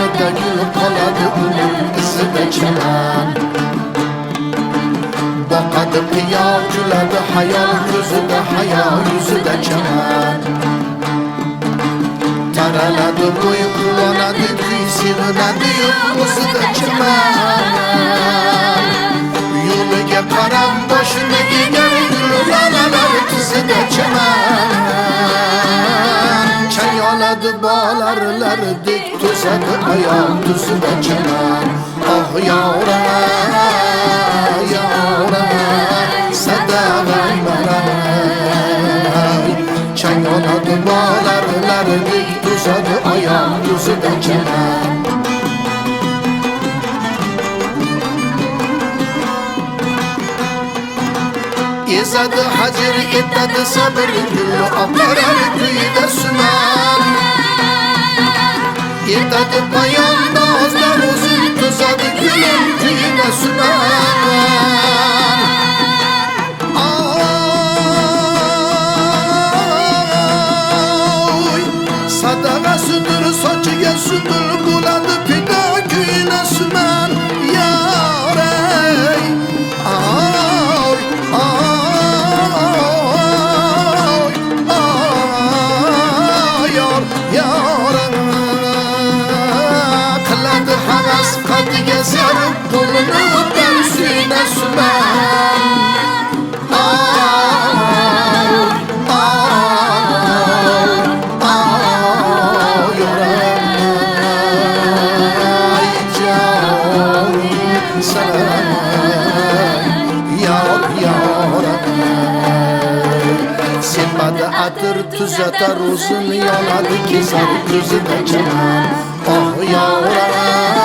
bag'rida gul qoladi uning izida chaman. Boqadi qiyo, kuladi hayol ko'zida, hayo yuzida chaman. Taraladi bo'y, quvonadi kuy, sevinadi o'zida chaman. Yo'liga qarab boshini egar, gullar tizida chaman. Chang oladi bolalardek to'zadi oyoq tuzida chaman. Oh yoram, yoram, sadag'am baray. Chang oladi bolalardek to'zadi oyoq tuzida chaman. Ezadi hajr etadi sabr, gul oqarar kuyida suman. Etadi payon nozlar o'zin, to'zadi gulim kuyida suman. Oy, sadag'asidir sochiga sudul bo'ladi pido kuyida suman. Yoray, qadiga sarib qo'lini o'par suyuna suman. Yoray jonim salam, yoram. Sepadi atir tuzatar o'zini, yonadi kezar ko'zida chaman. Oh yoram.